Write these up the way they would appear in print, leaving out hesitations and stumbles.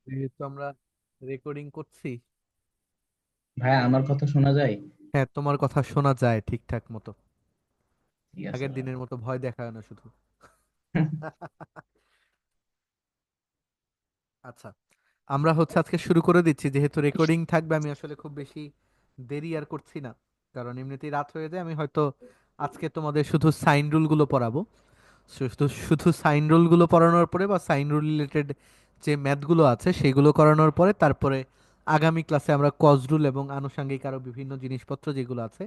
যেহেতু আমরা রেকর্ডিং করছি। ভাইয়া আমার কথা শোনা যায়? হ্যাঁ, তোমার কথা শোনা যায় ঠিকঠাক মতো। ঠিক আছে আগের ভাইয়া। দিনের মতো ভয় দেখায় না শুধু। আচ্ছা, আমরা আজকে শুরু করে দিচ্ছি, যেহেতু রেকর্ডিং থাকবে। আমি আসলে খুব বেশি দেরি আর করছি না, কারণ এমনিতেই রাত হয়ে যায়। আমি হয়তো আজকে তোমাদের শুধু সাইন রুল গুলো পড়াবো। শুধু শুধু সাইন রুল গুলো পড়ানোর পরে বা সাইন রুল রিলেটেড যে ম্যাথগুলো আছে সেগুলো করানোর পরে তারপরে আগামী ক্লাসে আমরা কজ রুল এবং আনুষঙ্গিক আরো বিভিন্ন জিনিসপত্র যেগুলো আছে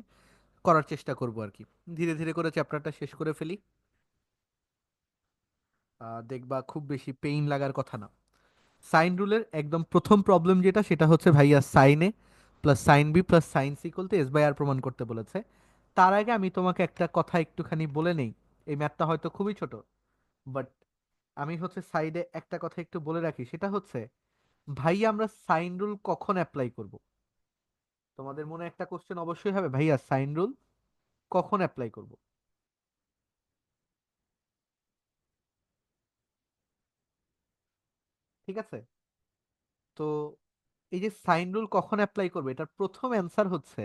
করার চেষ্টা করব আর কি। ধীরে ধীরে করে চ্যাপ্টারটা শেষ করে ফেলি। দেখবা খুব বেশি পেইন লাগার কথা না। সাইন রুলের একদম প্রথম প্রবলেম যেটা, সেটা হচ্ছে ভাইয়া sine A plus sine B plus sine C equal to S by R প্রমাণ করতে বলেছে। তার আগে আমি তোমাকে একটা কথা একটুখানি বলে নেই। এই ম্যাথটা হয়তো খুবই ছোট, বাট আমি সাইডে একটা কথা একটু বলে রাখি। সেটা হচ্ছে, ভাইয়া আমরা সাইন রুল কখন অ্যাপ্লাই করব? তোমাদের মনে একটা কোশ্চেন অবশ্যই হবে, ভাইয়া সাইন রুল কখন অ্যাপ্লাই করব? ঠিক আছে। তো এই যে সাইন রুল কখন অ্যাপ্লাই করবে, এটার প্রথম অ্যান্সার হচ্ছে,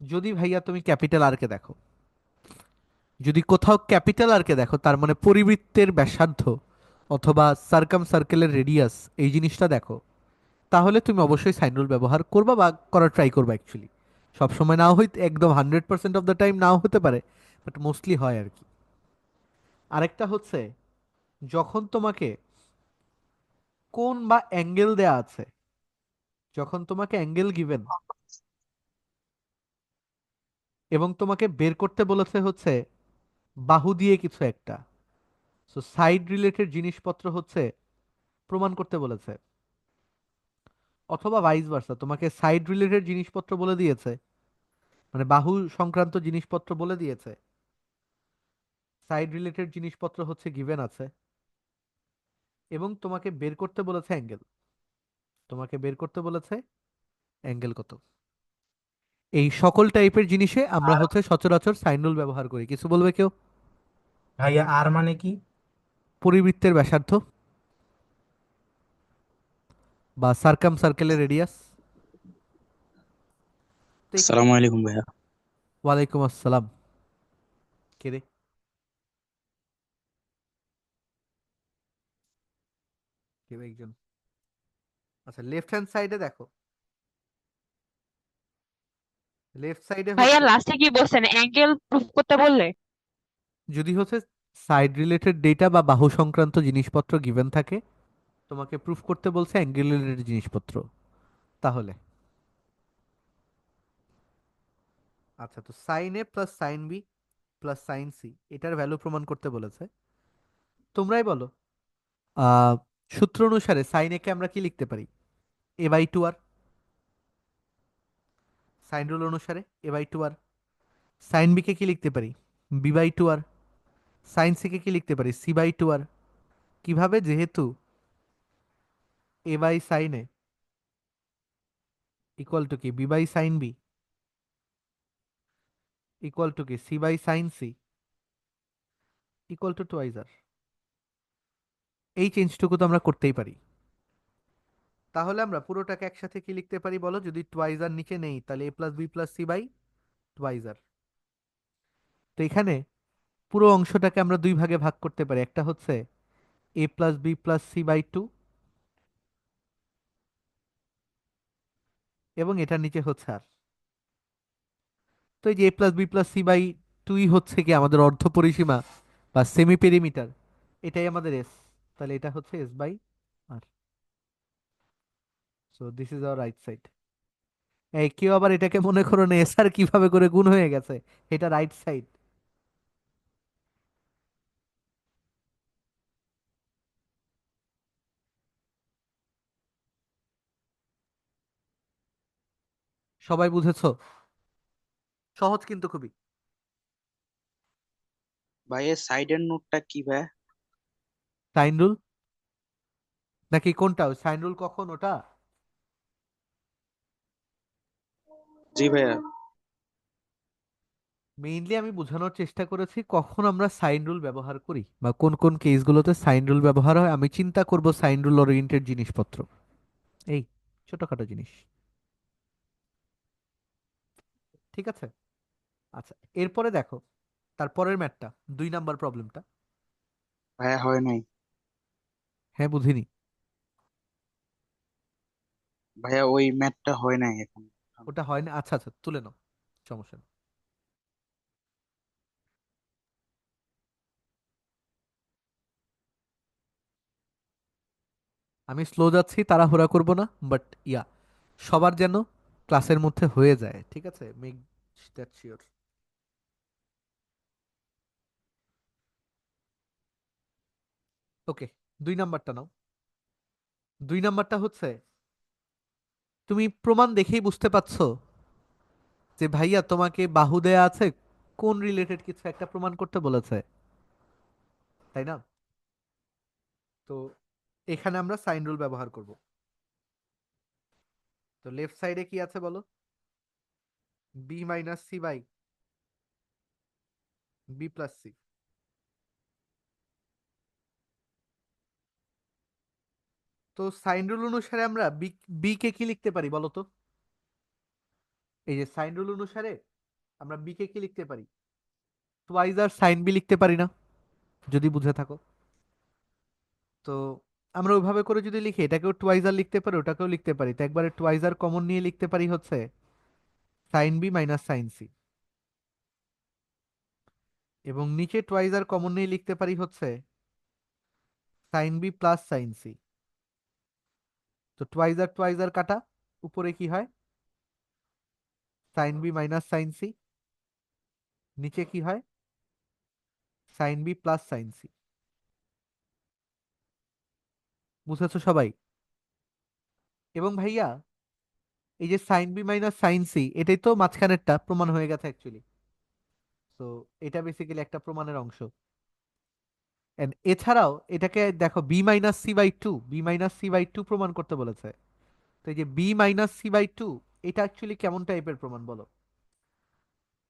যদি ভাইয়া তুমি ক্যাপিটাল আর কে দেখো। যদি কোথাও ক্যাপিটাল আর কে দেখো, তার মানে পরিবৃত্তের ব্যাসার্ধ অথবা সার্কাম সার্কেলের রেডিয়াস, এই জিনিসটা দেখো, তাহলে তুমি অবশ্যই সাইন রুল ব্যবহার করবা বা করার ট্রাই করবা অ্যাকচুয়ালি। সবসময় নাও হইতে, একদম 100% অফ দ্য টাইম নাও হতে পারে, বাট মোস্টলি হয় আর কি। আরেকটা হচ্ছে, যখন তোমাকে কোণ বা অ্যাঙ্গেল দেয়া আছে, যখন তোমাকে অ্যাঙ্গেল গিভেন এবং তোমাকে বের করতে বলেছে বাহু দিয়ে কিছু একটা, সো সাইড রিলেটেড জিনিসপত্র প্রমাণ করতে বলেছে, অথবা ভাইস ভার্সা, তোমাকে সাইড রিলেটেড জিনিসপত্র বলে দিয়েছে, মানে বাহু সংক্রান্ত জিনিসপত্র বলে দিয়েছে, সাইড রিলেটেড জিনিসপত্র গিভেন আছে, এবং তোমাকে বের করতে বলেছে অ্যাঙ্গেল। তোমাকে বের করতে বলেছে অ্যাঙ্গেল কত। এই সকল টাইপের জিনিসে আমরা আর সচরাচর সাইন রুল ব্যবহার করি। কিছু বলবে কেউ? ভাইয়া আর মানে কি? পরিবৃত্তের ব্যাসার্ধ বা সার্কাম সার্কেলের রেডিয়াস। তো এখানে, আসসালামু আলাইকুম ভাইয়া। ওয়ালাইকুম আসসালাম। কে রে? কেউ একজন। আচ্ছা, লেফট হ্যান্ড সাইডে দেখো। লেফট সাইডে ভাইয়া লাস্টে কি বলছেন, অ্যাঙ্গেল প্রুফ করতে বললে? যদি সাইড রিলেটেড ডেটা বা বাহু সংক্রান্ত জিনিসপত্র গিভেন থাকে, তোমাকে প্রুফ করতে বলছে অ্যাঙ্গেল রিলেটেড জিনিসপত্র, তাহলে। আচ্ছা, তো sine A plus sine B plus sine C এটার ভ্যালু প্রমাণ করতে বলেছে। তোমরাই বলো। আহ সূত্র অনুসারে সাইন এ কে আমরা কি লিখতে পারি? A by two R. Sine rule অনুসারে A by two R. Sine B কে কি লিখতে পারি? B by two R. Sine C কে কি লিখতে পারি? C by two R. কিভাবে? যেহেতু A by sine A equal to কি B by sine B equal to কি C by sine C equal to twice R. এই চেঞ্জটুকু তো আমরা করতেই পারি। তাহলে আমরা পুরোটাকে একসাথে কি লিখতে পারি বলো? যদি টুয়াইজ আর নিচে নেই, তাহলে A plus B plus C by twice R. তো এখানে পুরো অংশটাকে আমরা দুই ভাগে ভাগ করতে পারি। একটা A plus B plus C by two, এবং এটার নিচে আর। তো এই যে A plus B plus C by two কি আমাদের অর্ধ পরিসীমা বা সেমি পেরিমিটার, এটাই আমাদের এস। তাহলে এটা S by R. So this is our right side. এই কেউ আবার এটাকে মনে করো না এস আর কিভাবে করে গুণ হয়ে গেছে, এটা রাইট সাইড। সবাই বুঝেছো? সহজ কিন্তু খুবই। ভাই এর সাইডের নোটটা কি ভাই? সাইন রুল নাকি কোনটা? সাইন রুল কখন ওটা? জি ভাইয়া। মেইনলি আমি বোঝানোর চেষ্টা করেছি কখন আমরা সাইন রুল ব্যবহার করি বা কোন কোন কেসগুলোতে সাইন রুল ব্যবহার হয়, আমি চিন্তা করব সাইন রুল ওরিয়েন্টেড জিনিসপত্র, এই ছোটখাটো জিনিস। ঠিক আছে, আচ্ছা এরপরে দেখো তারপরের ম্যাথটা, 2 নাম্বার প্রবলেমটা। ভাইয়া হয় নাই। হ্যাঁ বুঝিনি। ভাইয়া ওই ম্যাথটা হয় নাই এখন। ওটা হয় না, আচ্ছা আচ্ছা তুলে নাও, সমস্যা নেই। আমি স্লো যাচ্ছি, তাড়াহুড়া করব না, বাট ইয়া সবার যেন ক্লাসের মধ্যে হয়ে যায়, ঠিক আছে, মেক দ্যাট শিওর। ওকে, 2 নাম্বারটা নাও। 2 নাম্বারটা হচ্ছে, তুমি প্রমাণ দেখেই বুঝতে পারছো যে ভাইয়া তোমাকে বাহু দেয়া আছে, কোন রিলেটেড কিছু একটা প্রমাণ করতে বলেছে, তাই না? তো এখানে আমরা সাইন রুল ব্যবহার করব। তো লেফট সাইডে কি আছে বলো? B minus C by B plus C. তো সাইন রুল অনুসারে আমরা বি, বি কে কি লিখতে পারি বলো তো? এই যে সাইন রুল অনুসারে আমরা বি কে কি লিখতে পারি? টুয়াইজ আর সাইন বি লিখতে পারি না, যদি বুঝে থাকো। তো আমরা ওইভাবে করে যদি লিখি, এটাকেও টুয়াইজ আর লিখতে পারি, ওটাকেও লিখতে পারি, তো একবারে টুয়াইজ আর কমন নিয়ে লিখতে পারি হচ্ছে sine B minus sine C. এবং নিচে টুয়াইজ আর কমন নিয়ে লিখতে পারি হচ্ছে sine B plus sine C. তো টুয়াইজ আর কাটা, উপরে কি হয়? Sine B minus sine C, নিচে কি হয়? Sine B plus sine C. বুঝেছো সবাই? এবং ভাইয়া এই যে sine B minus sine C, এটাই তো মাঝখানেরটা প্রমাণ হয়ে গেছে অ্যাকচুয়ালি। তো এটা বেসিক্যালি একটা প্রমাণের অংশ। And এছাড়াও এটাকে দেখো B minus C by two, B minus C by two প্রমাণ করতে বলেছে। তো এই যে B minus C by two, এটা অ্যাকচুয়ালি কেমন টাইপের প্রমাণ বলো?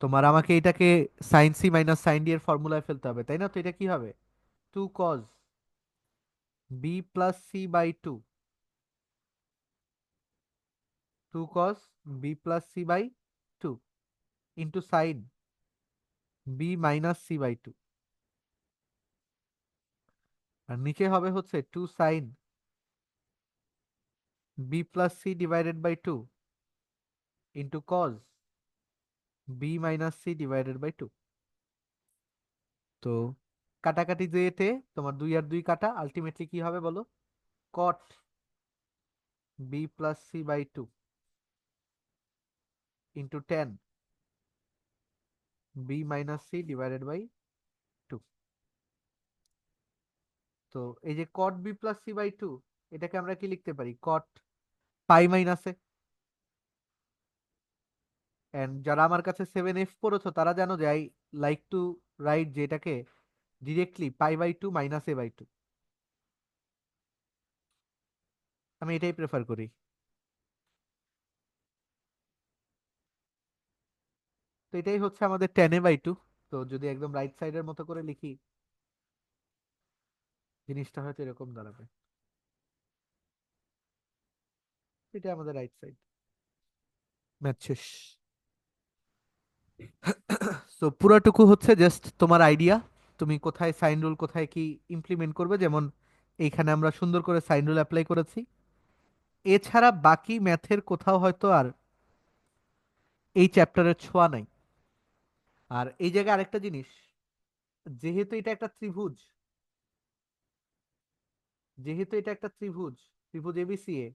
তোমার আমাকে এটাকে sine C minus sine D এর ফর্মুলায় ফেলতে হবে, তাই না? তো এটা কি হবে? Two cos B plus C by two, two cos B plus C by two into sine B minus C by two. আর নিচে হবে হচ্ছে two sine B plus C divided by two into cos B minus C divided by two. তো কাটাকাটি যেতে তোমার 2 আর 2 কাটা, ultimately কি হবে বলো? Cot B plus C by two into tan B minus C divided by two. তো এই যে cot B plus C by two, এটাকে আমরা কি লিখতে পারি? কট পাই মাইনাসে। এন্ড যারা আমার কাছে 7F পড়েছো তারা জানো যে আই লাইক টু রাইট যে এটাকে directly pi by two minus A by two. আমি এটাই প্রেফার করি। তো এটাই হচ্ছে আমাদের 10A/2। তো যদি একদম রাইট সাইডের মতো করে লিখি, জিনিসটা হয়তো এরকম দাঁড়াবে। এটা আমাদের রাইট সাইড। ম্যাথ শেষ। সো পুরাটুকু হচ্ছে জাস্ট তোমার আইডিয়া, তুমি কোথায় সাইন রুল কোথায় কি ইমপ্লিমেন্ট করবে। যেমন এইখানে আমরা সুন্দর করে সাইন রুল অ্যাপ্লাই করেছি, এছাড়া বাকি ম্যাথের কোথাও হয়তো আর এই চ্যাপ্টারের ছোঁয়া নাই। আর এই জায়গায় আরেকটা জিনিস, যেহেতু এটা একটা ত্রিভুজ, যেহেতু এটা একটা ত্রিভুজ, ত্রিভুজ এবিসিএ,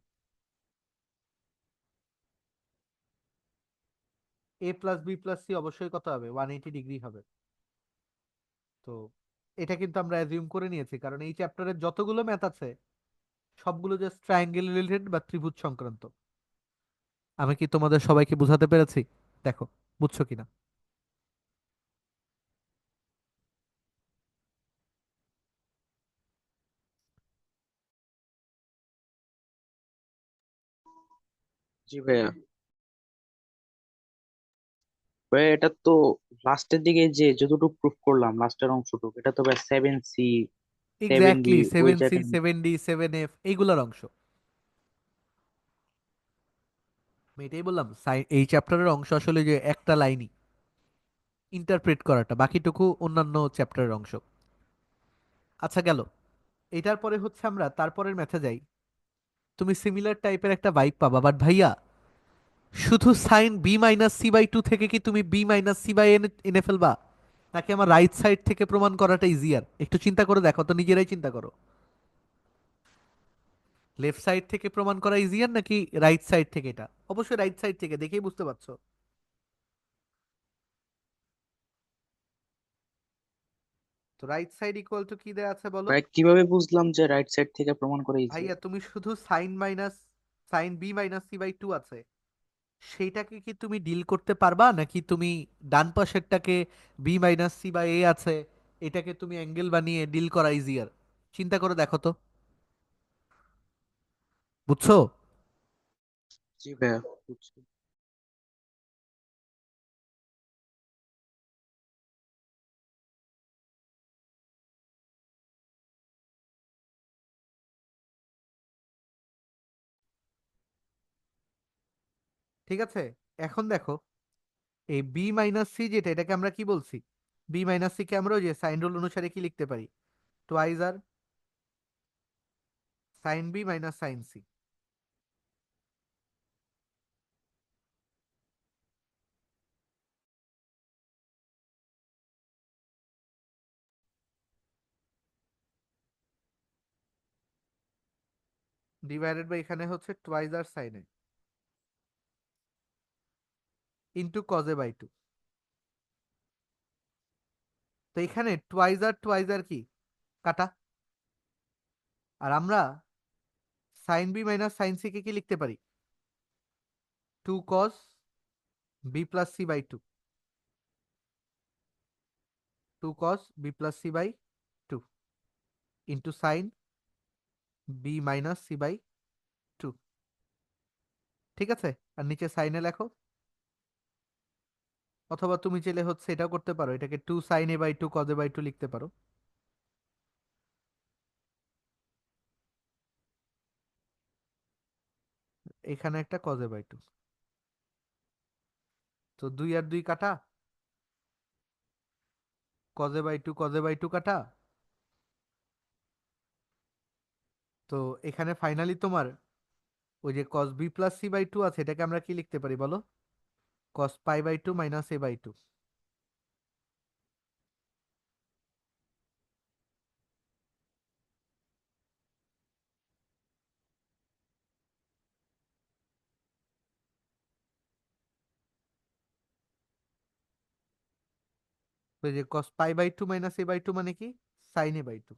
এ প্লাস বি প্লাস সি অবশ্যই কত হবে? 180 ডিগ্রি হবে। তো এটা কিন্তু আমরা অ্যাজিউম করে নিয়েছি, কারণ এই চ্যাপ্টারের যতগুলো ম্যাথ আছে সবগুলো জাস্ট ট্রায়াঙ্গেল রিলেটেড বা ত্রিভুজ সংক্রান্ত। আমি কি তোমাদের সবাইকে বোঝাতে পেরেছি? দেখো বুঝছো কিনা। জি ভাইয়া। ভাই এটা তো লাস্টের দিকে যে যতটুকু প্রুফ করলাম, লাস্টের অংশটুকু, এটা তো ভাই 7C 7D এক্স্যাক্টলি, ওই 7C, জায়গায়। 7D, 7F এইগুলোর অংশ। আমি এটাই বললাম, এই চ্যাপ্টারের অংশ আসলে যে একটা লাইনই ইন্টারপ্রেট করাটা, বাকিটুকু অন্যান্য চ্যাপ্টারের অংশ। আচ্ছা গেল। এটার পরে হচ্ছে আমরা তারপরের ম্যাথে যাই। তুমি সিমিলার টাইপের একটা ভাইব পাবা, বাট ভাইয়া শুধু সাইন B-C/2 থেকে কি তুমি B-C/n এনে ফেলবা, নাকি আমার রাইট সাইড থেকে প্রমাণ করাটা ইজিয়ার? একটু চিন্তা করে দেখো তো, নিজেরাই চিন্তা করো। লেফট সাইড থেকে প্রমাণ করা ইজিয়ার নাকি রাইট সাইড থেকে? এটা অবশ্যই রাইট সাইড থেকে, দেখেই বুঝতে পারছো। তো রাইট সাইড ইকুয়াল টু কি দেয়া আছে বলো? ভাই কিভাবে বুঝলাম যে রাইট সাইড থেকে প্রমাণ করে ইজি? ভাইয়া তুমি শুধু সাইন B-C/2 আছে, সেইটাকে কি তুমি ডিল করতে পারবা, নাকি তুমি ডান পাশেরটাকে B-C/A আছে, এটাকে তুমি অ্যাঙ্গেল বানিয়ে ডিল করা ইজিয়ার? চিন্তা করে দেখো তো, বুঝছো? জি ভাইয়া, বুঝছি। ঠিক আছে, এখন দেখো, এই B-C যেটা, এটাকে আমরা কি বলছি? B-C কে আমরা ওই যে সাইন রুল অনুসারে কি লিখতে পারি? Twice R sine B minus sine C. Divided by এখানে হচ্ছে twice R sine A into cos A by two. তো এখানে টুয়াইস আর কি কাটা। আর আমরা sine B minus sine C কে কি লিখতে পারি? Two cos B plus C by two. Two cos B plus C by two into sine B minus C by two. ঠিক আছে, আর নিচে সাইনে লেখো। অথবা তুমি চাইলে হচ্ছে এটাও করতে পারো, এটাকে two sine A by two cos A by two লিখতে পারো। এখানে একটা কজ এ বাই টু। তো দুই আর দুই কাটা, কজ এ বাই টু কাটা। তো এখানে ফাইনালি তোমার ওই যে cos B plus C by two আছে, এটাকে আমরা কি লিখতে পারি বলো? Cos pi by two minus A by two. তো এই যে cos pi by two minus A by two মানে কি? Sine A by two.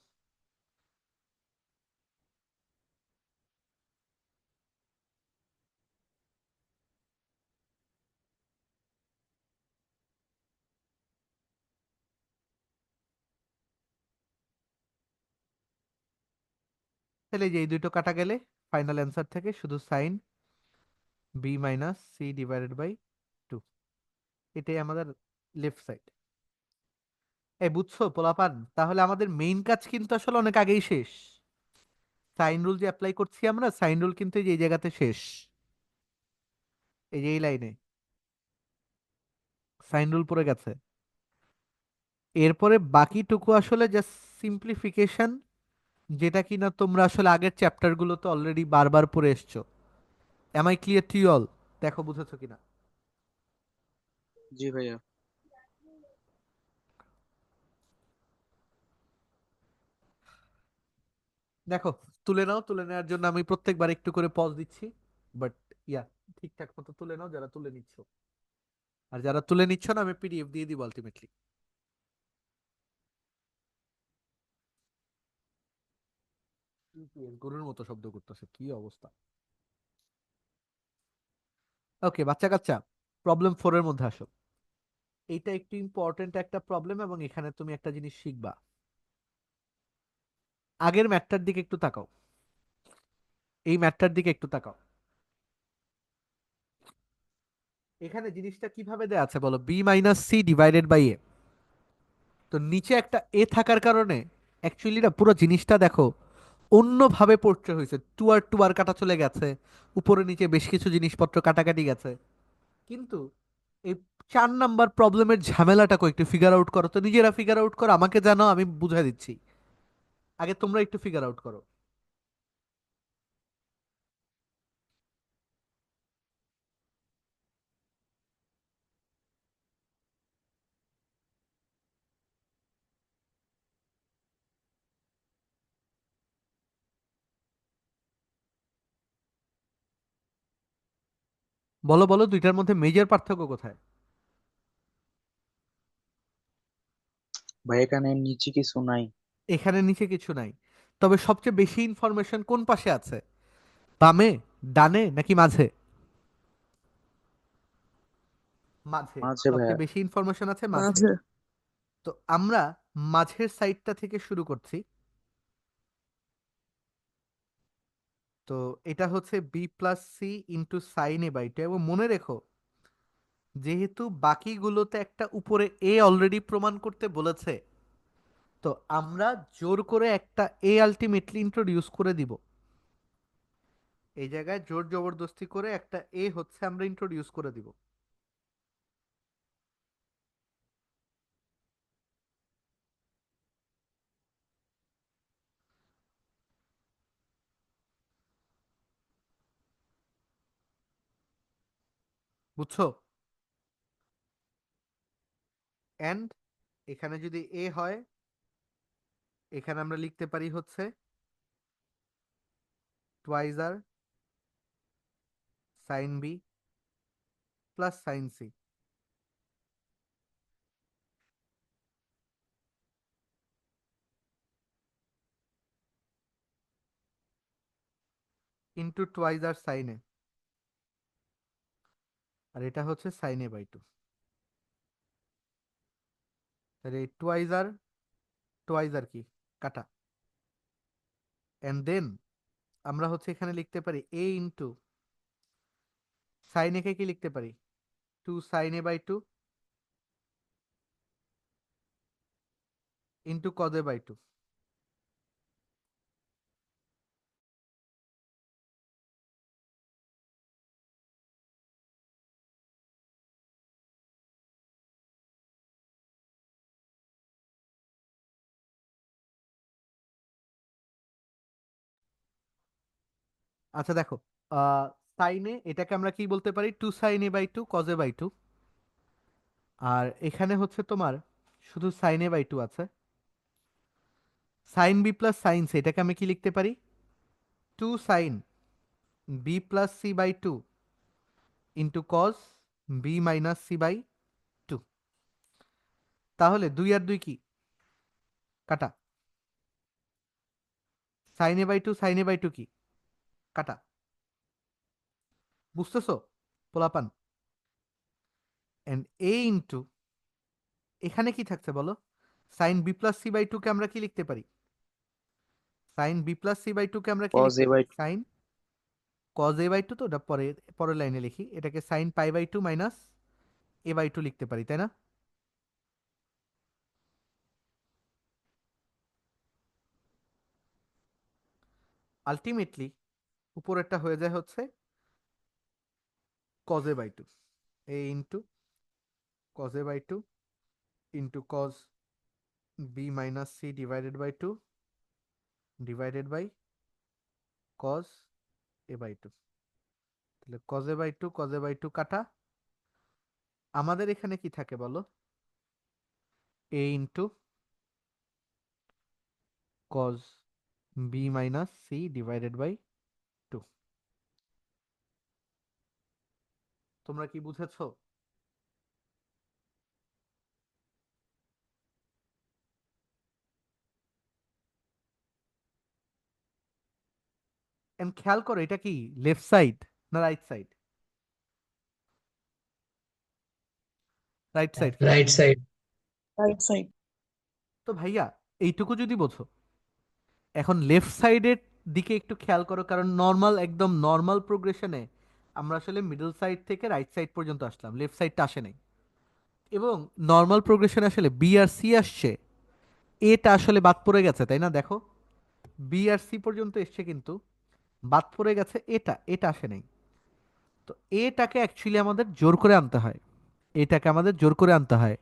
তাহলে এই যে এই দুটো কাটা গেলে ফাইনাল অ্যান্সার থেকে শুধু sine B minus C divided by two. এটাই আমাদের লেফট সাইড। এই বুঝছো পোলাপান? তাহলে আমাদের মেইন কাজ কিন্তু আসলে অনেক আগেই শেষ। সাইন রুল যে অ্যাপ্লাই করছি আমরা, সাইন রুল কিন্তু এই যে এই জায়গাতে শেষ, এই যে এই লাইনে সাইন রুল পড়ে গেছে। এরপরে বাকিটুকু আসলে জাস্ট সিম্পলিফিকেশন, যেটা কিনা তোমরা আসলে আগের চ্যাপ্টারগুলোতে অলরেডি বারবার পড়ে এসছো। Am I clear to all? দেখো বুঝেছো কিনা। জি ভাইয়া। দেখো, তুলে নাও, তুলে নেওয়ার জন্য আমি প্রত্যেকবার একটু করে পজ দিচ্ছি, বাট ইয়া, ঠিকঠাক মতো তুলে নাও যারা তুলে নিচ্ছ। আর যারা তুলে নিচ্ছ না, আমি পিডিএফ দিয়ে দিব আলটিমেটলি। গরুর মতো শব্দ করতেছে, কি অবস্থা! ওকে বাচ্চা কাচ্চা, প্রবলেম 4 এর মধ্যে আসো। এইটা একটু ইম্পর্টেন্ট একটা প্রবলেম, এবং এখানে তুমি একটা জিনিস শিখবা। আগের ম্যাথটার দিকে একটু তাকাও, এই ম্যাথটার দিকে একটু তাকাও। এখানে জিনিসটা কিভাবে দেয়া আছে বলো, B minus C divided by A. তো নিচে একটা এ থাকার কারণে অ্যাকচুয়ালি না পুরো জিনিসটা দেখো অন্যভাবে পড়তে হয়েছে, টু আর কাটা চলে গেছে, উপরে নিচে বেশ কিছু জিনিসপত্র কাটাকাটি গেছে। কিন্তু এই 4 নাম্বার প্রবলেমের ঝামেলাটা একটু ফিগার আউট করো তো, নিজেরা ফিগার আউট করো, আমাকে জানো, আমি বুঝাই দিচ্ছি, আগে তোমরা একটু ফিগার আউট করো। বলো বলো, দুইটার মধ্যে মেজর পার্থক্য কোথায়? ভাই এখানে নিচে কিছু নাই। এখানে নিচে কিছু নাই, তবে সবচেয়ে বেশি ইনফরমেশন কোন পাশে আছে? বামে, ডানে, নাকি মাঝে? মাঝে। মাঝে ভাইয়া। সবচেয়ে বেশি ইনফরমেশন আছে মাঝে। মাঝে। তো আমরা মাঝের সাইডটা থেকে শুরু করছি। তো এটা হচ্ছে B plus C into sine A by two, এবং মনে রেখো যেহেতু বাকিগুলোতে একটা উপরে এ অলরেডি প্রমাণ করতে বলেছে, তো আমরা জোর করে একটা এ আলটিমেটলি ইন্ট্রোডিউস করে দিব। এই জায়গায় জোর জবরদস্তি করে একটা এ হচ্ছে আমরা ইন্ট্রোডিউস করে দিব। বুঝছো? এন্ড এখানে যদি এ হয়, এখানে আমরা লিখতে পারি হচ্ছে twice R sine B plus sine C into twice R sine A, আর এটা হচ্ছে সাইন এ বাই টু। তাহলে টুয়াইজ আর কি কাটা, এন্ড দেন আমরা হচ্ছে এখানে লিখতে পারি এ ইন্টু সাইন এ কে কি লিখতে পারি, two sine A by two into cos A by two. আচ্ছা দেখো, সাইনে এটাকে আমরা কি বলতে পারি, two sine A by two cos A by two. আর এখানে হচ্ছে তোমার শুধু সাইন এ বাই টু আছে। Sine B plus sine C এটাকে আমি কি লিখতে পারি, two sine B plus C by two into cos B minus C by two. তাহলে দুই আর দুই কি কাটা, সাইন এ বাই টু কি কাটা। বুঝতেছো পোলাপান? এন্ড এ ইন্টু এখানে কি থাকছে বলো, sine B plus C by two কে আমরা কি লিখতে পারি, sine B plus C by two কে আমরা কি কজ লিখতে এ পারি, by sine cos A by two. তো ওটা পরে পরের লাইনে লিখি, এটাকে sine pi by two minus A by two লিখতে পারি, তাই না? আলটিমেটলি উপরেরটা হয়ে যায় হচ্ছে cos A by two, A into cos A by two into cos B minus C divided by two divided by cos A by two. তাহলে cos A by two কাটা, আমাদের এখানে কি থাকে বলো, A into cos B minus C divided by two. তোমরা কি বুঝেছো? এন্ড খেয়াল করো এটা কি লেফট সাইড না রাইট সাইড? রাইট সাইড খেয়াল রাইট করো। সাইড। Right side. তো ভাইয়া এইটুকু যদি বোঝো, এখন লেফট সাইডের দিকে একটু খেয়াল করো, কারণ নর্মাল একদম নর্মাল প্রোগ্রেশনে আমরা আসলে মিডল সাইড থেকে রাইট সাইড পর্যন্ত আসলাম, লেফট সাইডটা আসে নাই। এবং নর্মাল প্রোগ্রেশনে আসলে বি আর সি আসছে, এটা আসলে বাদ পড়ে গেছে, তাই না? দেখো, বি আর সি পর্যন্ত এসছে কিন্তু বাদ পড়ে গেছে এটা, এটা আসে নাই। তো এটাকে অ্যাকচুয়ালি আমাদের জোর করে আনতে হয়, এটাকে আমাদের জোর করে আনতে হয়।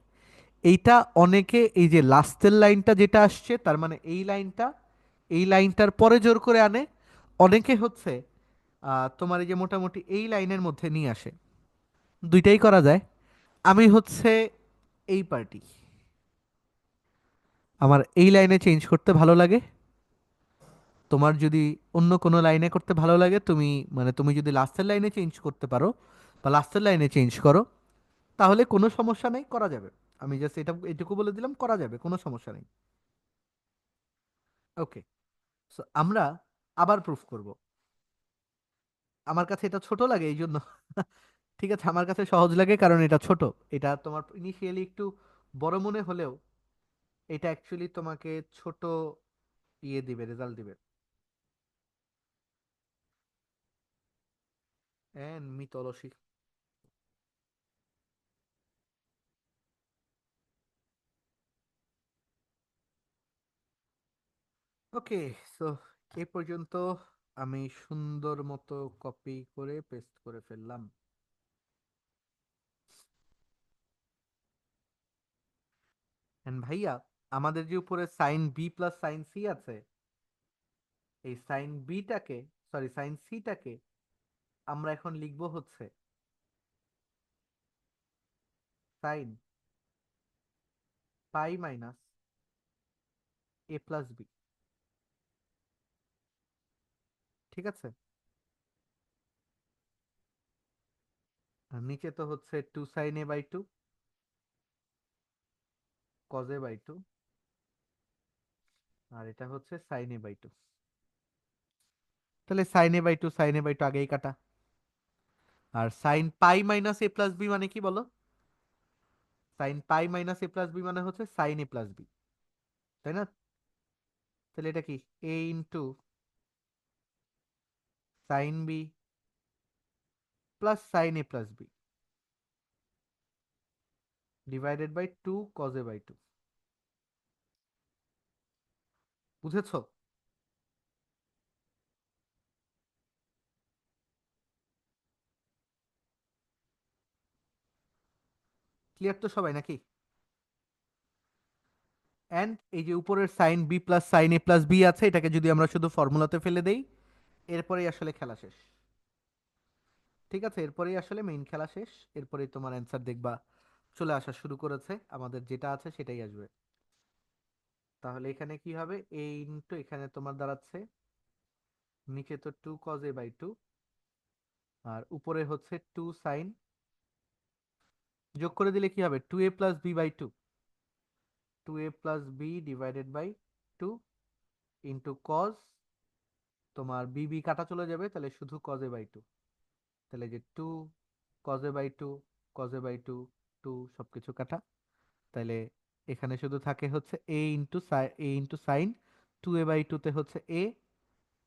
এইটা অনেকে এই যে লাস্টের লাইনটা যেটা আসছে, তার মানে এই লাইনটা, এই লাইনটার পরে জোর করে আনে। অনেকে হচ্ছে তোমার এই যে মোটামুটি এই লাইনের মধ্যে নিয়ে আসে। দুইটাই করা যায়। আমি হচ্ছে এই পার্টি, আমার এই লাইনে চেঞ্জ করতে ভালো লাগে। তোমার যদি অন্য কোনো লাইনে করতে ভালো লাগে, তুমি মানে তুমি যদি লাস্টের লাইনে চেঞ্জ করতে পারো বা লাস্টের লাইনে চেঞ্জ করো, তাহলে কোনো সমস্যা নেই, করা যাবে। আমি জাস্ট এটা এটুকু বলে দিলাম, করা যাবে, কোনো সমস্যা নেই। ওকে, সো আমরা আবার প্রুফ করব। আমার কাছে এটা ছোট লাগে এই জন্য ঠিক আছে, আমার কাছে সহজ লাগে কারণ এটা ছোট। এটা তোমার ইনিশিয়ালি একটু বড় মনে হলেও এটা অ্যাকচুয়ালি তোমাকে ছোট ইয়ে দিবে, রেজাল্ট দিবে। And mythology. ওকে, সো এই পর্যন্ত আমি সুন্দর মতো কপি করে পেস্ট করে ফেললাম। এন্ড ভাইয়া, আমাদের যে উপরে sine B plus sine C আছে, এই সাইন বিটাকে, সরি সাইন সিটাকে আমরা এখন লিখব হচ্ছে sine pi minus A plus B. ঠিক আছে, আর নিচে তো হচ্ছে two sine A by two cos A by two, আর এটা হচ্ছে সাইন এ বাই টু। তাহলে sine A by two sine A by two আগেই কাটা। আর sine pi minus A plus B মানে কি বলো? Sign pi minus A plus B মানে হচ্ছে সাইন এ প্লাস বি, তাই না? তাহলে এটা কি A into sine B plus sine A plus B divided by two cos A by two. বুঝেছো? ক্লিয়ার তো সবাই নাকি? অ্যান্ড এই যে উপরের sine B plus sine A plus B আছে, এটাকে যদি আমরা শুধু ফর্মুলাতে ফেলে দেই, এরপরেই আসলে খেলা শেষ। ঠিক আছে, এরপরেই আসলে মেইন খেলা শেষ। এরপরেই তোমার অ্যান্সার দেখবা চলে আসা শুরু করেছে, আমাদের যেটা আছে সেটাই আসবে। তাহলে এখানে কি হবে, এ ইন্টু এখানে তোমার দাঁড়াচ্ছে নিচে তো two cos A by two, আর উপরে হচ্ছে টু সাইন, যোগ করে দিলে কি হবে, two A plus B by two, two A plus B divided by two into cos, তোমার বি বি কাটা চলে যাবে, তাহলে শুধু কজ এ বাই টু। তাহলে যে two cos A by two, cos A by two, two সবকিছু কাটা, তাহলে এখানে শুধু থাকে হচ্ছে A into sine two A by টুতে হচ্ছে A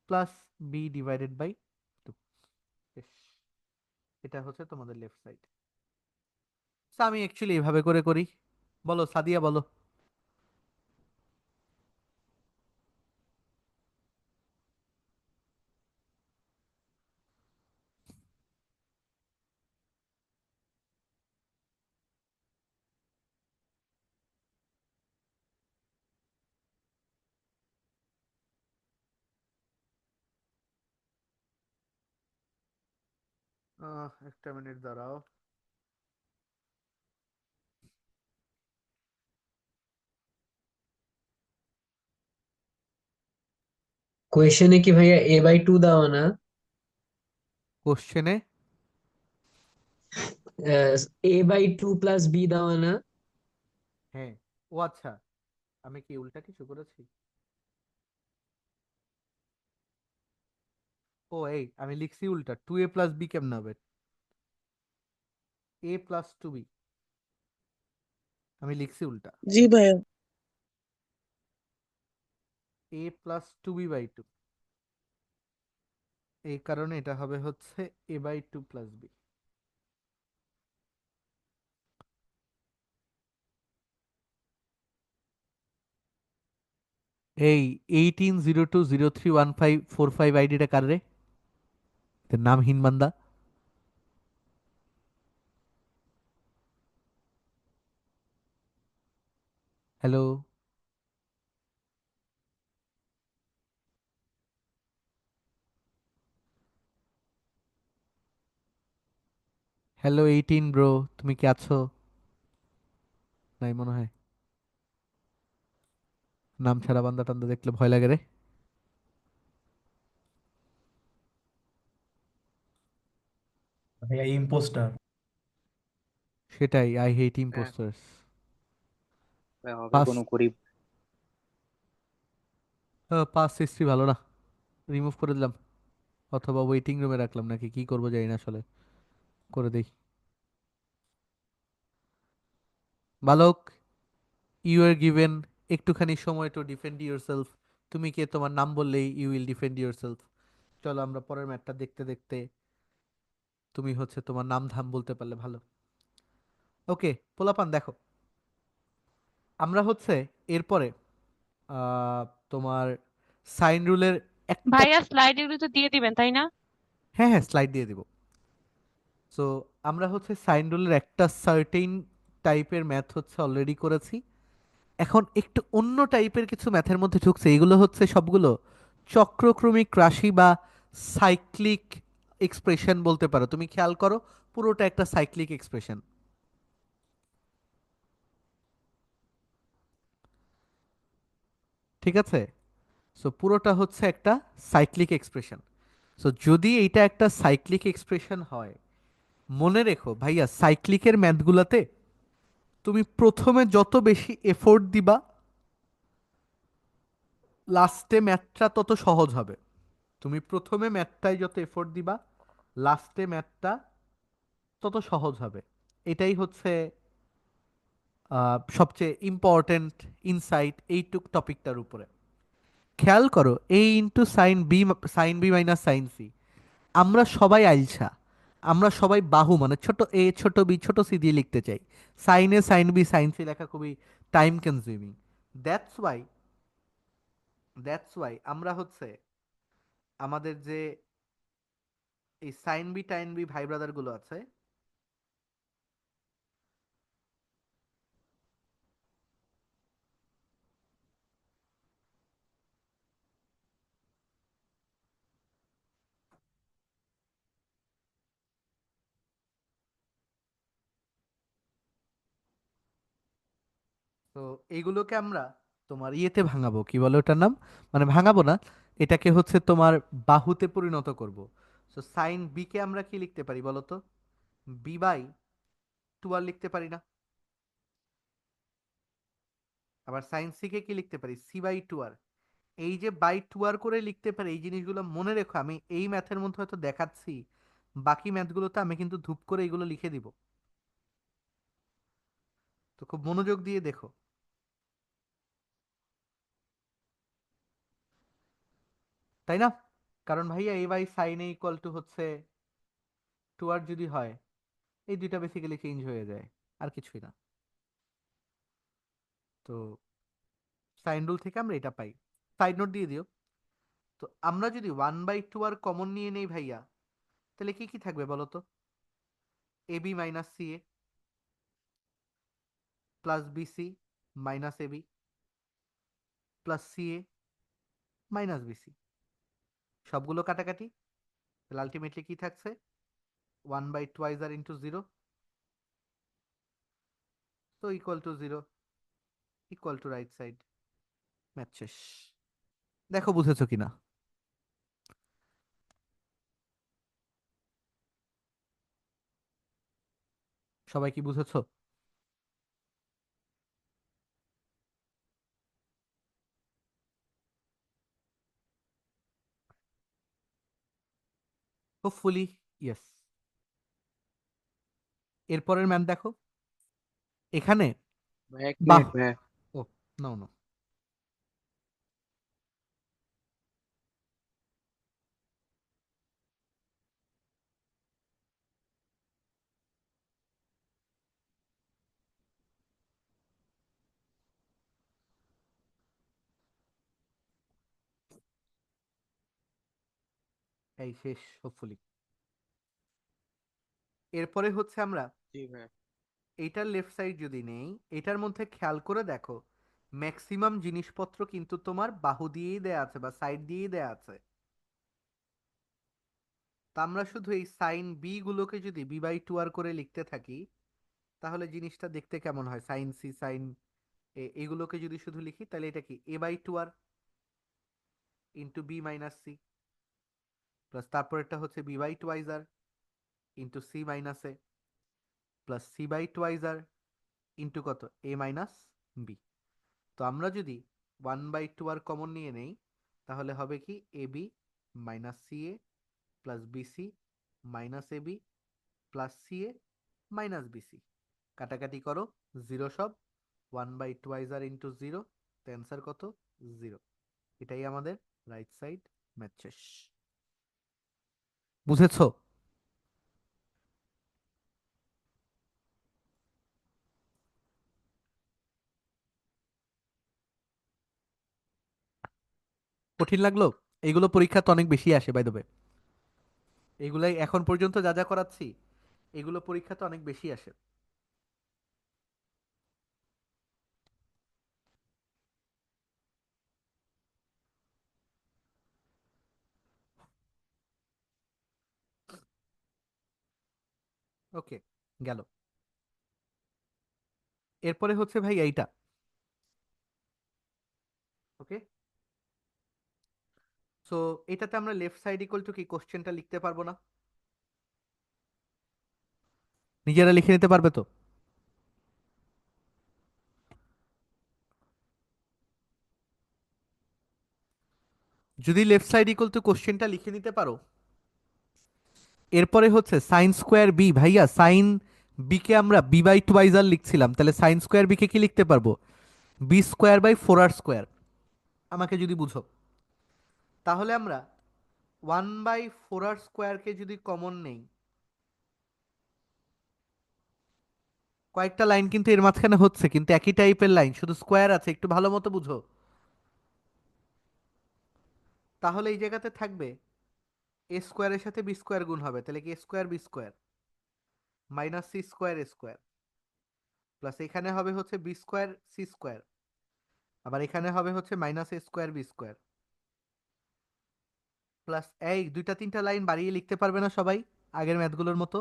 plus B divided by two. এটা হচ্ছে তোমাদের লেফট সাইড। আমি অ্যাকচুয়ালি এভাবে করে করি। বলো সাদিয়া, বলো। একটা মিনিট দাঁড়াও। কোয়েশ্চেনে কি ভাইয়া a/2 দেওয়া না? কোশ্চেনে a/2 প্লাস b দেওয়া না? হ্যাঁ। ও আচ্ছা, আমি কি উল্টা কিছু করেছি? ও এই আমি লিখছি উল্টা, টু এ প্লাস বি কেমন হবে, এ প্লাস টু বি, আমি লিখছি উল্টা, জি ভাইয়া। A plus two B by two. এই কারণে এটা হবে হচ্ছে a/2 + b। এই 1802031545 আইডিটা কার রে? এর নাম হিনবান্দা। হ্যালো, হ্যালো 18 ব্রো, তুমি কি আছো? নাই মনে হয়। নাম ছাড়া বান্দা টান্দা দেখলে ভয় লাগে রে। ভাইয়া ইম্পোস্টার। সেটাই, আই হেট হ্যাঁ, ইম্পোস্টার্স। ভাই হবে পাস, কোনো গরিব। পাস হিস্ট্রি ভালো না, রিমুভ করে দিলাম, অথবা ওয়েটিং রুমে রাখলাম, নাকি কি করবো জানি না আসলে, করে দেই। বালক, ইউ আর গিভেন একটুখানি সময় টু ডিফেন্ড ইউর সেলফ। তুমি কে তোমার নাম বললেই you will defend yourself. চলো আমরা পরের ম্যাটটা দেখতে দেখতে তুমি হচ্ছে তোমার নাম ধাম বলতে পারলে ভালো। ওকে পোলাপান, দেখো আমরা হচ্ছে এরপরে আহ, তোমার সাইন রুলের একটা, ভাইয়া স্লাইড এগুলো তো দিয়ে দিবেন তাই না? হ্যাঁ হ্যাঁ স্লাইড দিয়ে দিব। সো আমরা হচ্ছে সাইন রুলের একটা সার্টেইন টাইপের ম্যাথ হচ্ছে অলরেডি করেছি। এখন একটু অন্য টাইপের কিছু ম্যাথের মধ্যে ঢুকছে, এগুলো হচ্ছে সবগুলো চক্রক্রমিক রাশি বা সাইক্লিক এক্সপ্রেশন বলতে পারো। তুমি খেয়াল করো, পুরোটা একটা সাইক্লিক এক্সপ্রেশন, ঠিক আছে? সো পুরোটা হচ্ছে একটা সাইক্লিক এক্সপ্রেশন। সো যদি এইটা একটা সাইক্লিক এক্সপ্রেশন হয়, মনে রেখো ভাইয়া সাইক্লিকের ম্যাথগুলাতে তুমি প্রথমে যত বেশি এফোর্ট দিবা, লাস্টে ম্যাথটা তত সহজ হবে। তুমি প্রথমে ম্যাথটায় যত এফোর্ট দিবা, লাস্টে ম্যাথটা তত সহজ হবে। এটাই হচ্ছে সবচেয়ে ইম্পর্ট্যান্ট ইনসাইট এইটুক টপিকটার উপরে। খেয়াল করো, A into sine B minus sine C, আমরা সবাই আইলছা, আমরা সবাই বাহু মানে ছোট এ ছোট বি ছোট সি দিয়ে লিখতে চাই। সাইন এ সাইন বি সাইন সি লেখা খুবই time consuming. That's why that's why আমরা হচ্ছে আমাদের যে এই সাইন বি টাইন বি ভাই ব্রাদার গুলো আছে, তো এইগুলোকে আমরা তোমার ইয়েতে ভাঙাবো, কি বলে ওটার নাম, মানে ভাঙাবো না, এটাকে হচ্ছে তোমার বাহুতে পরিণত করব। সো সাইন বি কে আমরা কি লিখতে পারি বলো তো? b/2 লিখতে পারি না? আবার সাইন সি কে কি লিখতে পারি? c/2। এই যে বাই 2 করে লিখতে পারি, এই জিনিসগুলো মনে রেখো। আমি এই ম্যাথের মধ্যে হয়তো দেখাচ্ছি, বাকি ম্যাথগুলোতে আমি কিন্তু ধুপ করে এগুলো লিখে দিব। তো খুব মনোযোগ দিয়ে দেখো, তাই না? কারণ ভাইয়া a/sin a = হচ্ছে 2 যদি হয়, এই দুইটা বেসিক্যালি চেঞ্জ হয়ে যায়, আর কিছুই না। তো সাইন রুল থেকে আমরা এটা পাই। সাইড নোট দিয়ে দিও। তো আমরা যদি 1/2 কমন নিয়ে নেই ভাইয়া, তাহলে কি কি থাকবে বলো তো? ab - ca + bc - ab + ca - bc, সবগুলো কাটাকাটি, তাহলে আলটিমেটলি কি থাকছে? 1/2 তো =0, রাইট সাইড। ম্যাথ শেষ। দেখো বুঝেছো কিনা। সবাই কি বুঝেছো? Hopefully yes. এরপরের ম্যাম দেখো, এখানে ভাই এক বাহ, মিনিট ভাই। ও নো নো, এই শেষ হোপফুলি। এরপরে হচ্ছে আমরা জি ভাই। এইটার লেফট সাইড যদি নেই, এটার মধ্যে খেয়াল করে দেখো ম্যাক্সিমাম জিনিসপত্র কিন্তু তোমার বাহু দিয়েই দেয়া আছে বা সাইড দিয়েই দেয়া আছে। তা আমরা শুধু এই সাইন বি গুলোকে যদি বি বাই টু আর করে লিখতে থাকি, তাহলে জিনিসটা দেখতে কেমন হয়? সাইন সি, সাইন এগুলোকে যদি শুধু লিখি, তাহলে এটা কি A by two R into B minus C, plus তারপরেরটা হচ্ছে B by twice R into C minus A, plus C by twice R into কত এ মাইনাস বি। তো আমরা যদি 1/2 আর কমন নিয়ে নেই, তাহলে হবে কি A B minus C A plus BC minus A B plus C A minus BC. কাটাকাটি করো, জিরো সব, 1/2 আর ইন্টু জিরো, তো অ্যান্সার কত? জিরো। এটাই আমাদের রাইট সাইড ম্যাচ। বুঝেছো? কঠিন লাগলো? এগুলো পরীক্ষাতে অনেক বেশি আসে বাই দ্য ওয়ে। এগুলাই এখন পর্যন্ত যা যা করাচ্ছি, এগুলো পরীক্ষাতে অনেক বেশি আসে। ওকে, গেল। এরপরে হচ্ছে ভাই এইটা। ওকে, সো এটাতে আমরা লেফট সাইড ইকুয়াল টু কি কোশ্চেনটা লিখতে পারবো না? নিজেরা লিখে নিতে পারবে তো? যদি লেফট সাইড ইকুয়াল টু কোশ্চেনটা লিখে নিতে পারো, এরপরে হচ্ছে সাইন স্কোয়ার বি। ভাইয়া সাইন বি কে আমরা বি বাই টুয়াইজ আর লিখছিলাম, তাহলে সাইন স্কোয়ার বি কে কি লিখতে পারবো? B square by four R square. আমাকে যদি বুঝো, তাহলে আমরা 1/4r² যদি কমন নেই, কয়েকটা লাইন কিন্তু এর মাঝখানে হচ্ছে, কিন্তু একই টাইপের লাইন, শুধু স্কোয়ার আছে, একটু ভালো মতো বুঝো। তাহলে এই জায়গাতে থাকবে এ স্কোয়ারের সাথে বি স্কোয়ার গুণ হবে, তাহলে কি A square B square minus C square A square, plus এখানে হবে হচ্ছে বি স্কোয়ার সি স্কোয়ার, আবার এখানে হবে হচ্ছে মাইনাস এ স্কোয়ার বি স্কোয়ার, প্লাস এই দুইটা তিনটা লাইন বাড়িয়ে লিখতে পারবে না সবাই আগের ম্যাথগুলোর মতো?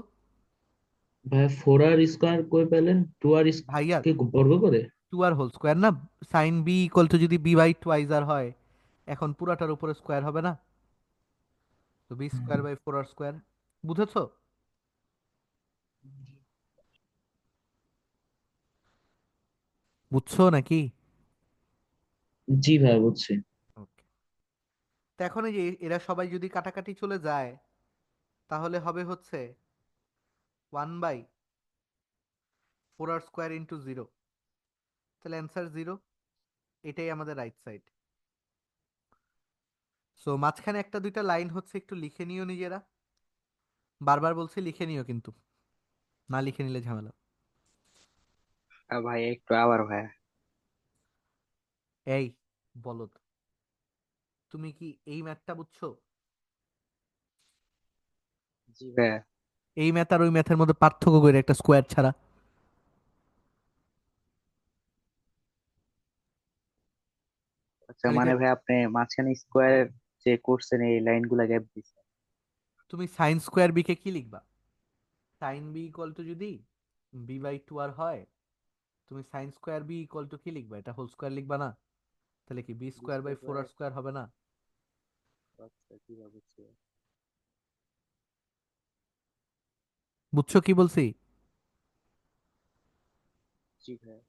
ভাই 4r² কই পেলেন? 2r ভাইয়া কে বর্গ করে? টু আর হোল স্কোয়ার না, সাইন বি ইকুয়াল টু যদি বি বাই টুয়াইজ আর হয়, এখন পুরাটার উপরে স্কোয়ার হবে না, তো B square by four R square. বুঝেছো? বুঝছো নাকি? জি ভাই, বুঝছি। ওকে, তো এখন এই যে এরা সবাই যদি কাটাকাটি চলে যায়, তাহলে হবে হচ্ছে 1/4r² ইন্টু জিরো, তাহলে অ্যান্সার জিরো। এটাই আমাদের রাইট সাইড। সো মাঝখানে একটা দুইটা লাইন হচ্ছে, একটু লিখে নিও নিজেরা। বারবার বলছি লিখে নিও কিন্তু, না লিখে নিলে ঝামেলা। ভাই একটু আবার ভাই। এই বলদ, তুমি কি এই ম্যাথটা বুঝছো? জি ভাই। এই ম্যাথ আর ওই ম্যাথের মধ্যে পার্থক্য করে একটা স্কোয়ার ছাড়া। আচ্ছা, আর এটা মানে ভাই আপনি মাঝখানে স্কোয়ার যে করছেন এই লাইন গুলা গ্যাপ দিচ্ছেন। তুমি সাইন স্কোয়ার বি কে কি লিখবা? সাইন বি ইকুয়াল টু যদি বি বাই টু আর হয়, তুমি sine square B equal to কি লিখবা? এটা হোল স্কোয়ার লিখবা না? তাহলে কি B square by square four করে। আর স্কোয়ার হবে না? আচ্ছা, কি ভাবছি। বুঝছো কি বলছি? জি ভাই।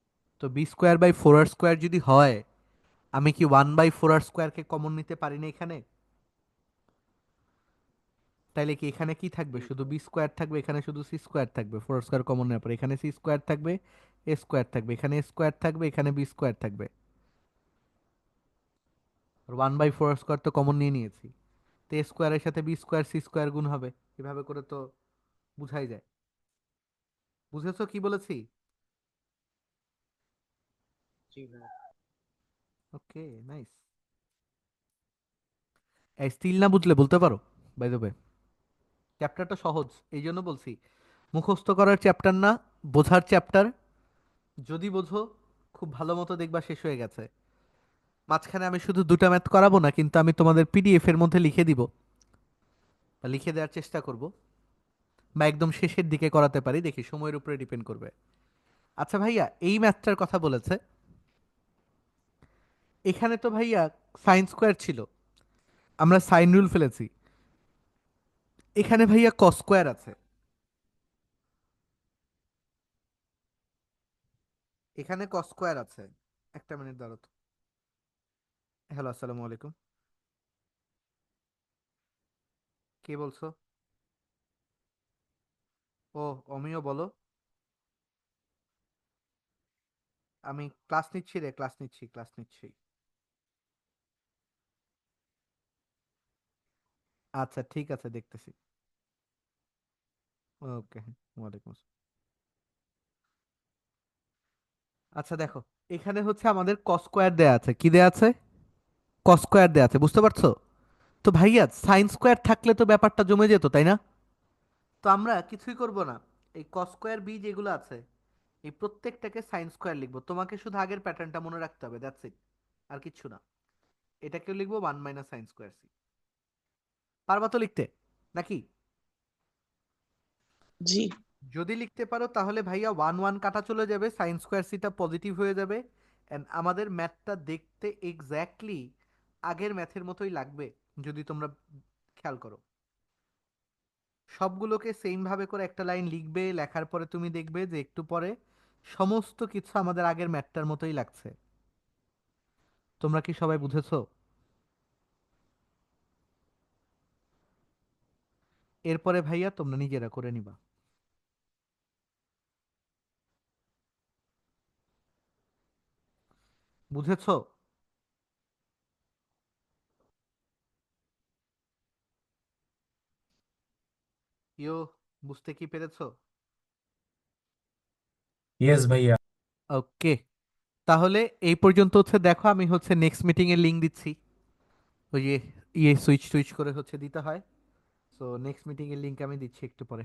তো B square by four R square যদি হয়, আমি কি 1/4r² কমন নিতে পারি না এখানে? তাইলে কি এখানে কি থাকবে? জি শুধু ভাই। বি স্কোয়ার থাকবে, এখানে শুধু সি স্কোয়ার থাকবে। ফোর স্কোয়ার কমন নেওয়ার পর এখানে সি স্কোয়ার থাকবে, এ স্কোয়ার থাকবে, এখানে এ স্কোয়ার থাকবে, এখানে বি স্কোয়ার থাকবে। আর 1/4r² তো কমন নিয়ে নিয়েছি, তো এ স্কোয়ারের সাথে বি স্কোয়ার সি স্কোয়ার গুণ হবে। এভাবে করে তো বুঝাই যায়। বুঝেছো কি বলেছি? জি ভাই। ওকে, নাইস। এই স্টিল না বুঝলে বলতে পারো, বাই দ্য ওয়ে চ্যাপ্টারটা সহজ, এই জন্য বলছি মুখস্থ করার চ্যাপ্টার না, বোঝার চ্যাপ্টার। যদি বোঝো খুব ভালো মতো দেখবা শেষ হয়ে গেছে। মাঝখানে আমি শুধু দুটা ম্যাথ করাবো না, কিন্তু আমি তোমাদের পিডিএফ এর মধ্যে লিখে দিব, বা লিখে দেওয়ার চেষ্টা করব, বা একদম শেষের দিকে করাতে পারি, দেখি সময়ের উপরে ডিপেন্ড করবে। আচ্ছা ভাইয়া, এই ম্যাথটার কথা বলেছে, এখানে তো ভাইয়া সাইন স্কোয়ার ছিল, আমরা সাইন রুল ফেলেছি। এখানে ভাইয়া কস স্কোয়ার আছে, এখানে কস স্কোয়ার আছে। একটা মিনিট দাঁড়াও তো। হ্যালো, আসসালামু আলাইকুম। কে বলছো? ও, অমিও বলো। আমি ক্লাস নিচ্ছি রে, ক্লাস নিচ্ছি। আচ্ছা ঠিক আছে, দেখতেছি। ওকে, ওয়ালাইকুম আসসালাম। আচ্ছা দেখো, এখানে হচ্ছে আমাদের কস স্কোয়ার দেয়া আছে, কি দেয়া আছে? কস স্কোয়ার দেয়া আছে, বুঝতে পারছো? তো ভাইয়া সাইন স্কোয়ার থাকলে তো ব্যাপারটা জমে যেত, তাই না? তো আমরা কিছুই করব না, এই কস স্কোয়ার বি যেগুলো আছে এই প্রত্যেকটাকে সাইন স্কোয়ার লিখবো। তোমাকে শুধু আগের প্যাটার্নটা মনে রাখতে হবে, দ্যাটস ইট, আর কিচ্ছু না। এটাকেও লিখবো 1 - sin² সি। পারবা তো লিখতে, নাকি? জি। যদি লিখতে পারো তাহলে ভাইয়া 1 1 কাটা চলে যাবে, সাইন স্কোয়ার সিটা পজিটিভ হয়ে যাবে, অ্যান্ড আমাদের ম্যাথটা দেখতে এক্স্যাক্টলি আগের ম্যাথের মতোই লাগবে। যদি তোমরা খেয়াল করো, সবগুলোকে সেম ভাবে করে একটা লাইন লিখবে, লেখার পরে তুমি দেখবে যে একটু পরে সমস্ত কিছু আমাদের আগের ম্যাথটার মতোই লাগছে। তোমরা কি সবাই বুঝেছো? এরপরে ভাইয়া তোমরা নিজেরা করে নিবা। বুঝেছো? ইয়ো, বুঝতে কি পেরেছো? यस भैया। ওকে, তাহলে এই পর্যন্ত হচ্ছে। দেখো আমি হচ্ছে নেক্সট মিটিং এর লিংক দিচ্ছি, ওই যে সুইচ টুইচ করে হচ্ছে দিতে হয়। সো নেক্সট মিটিং এর লিংক আমি দিচ্ছি একটু পরে।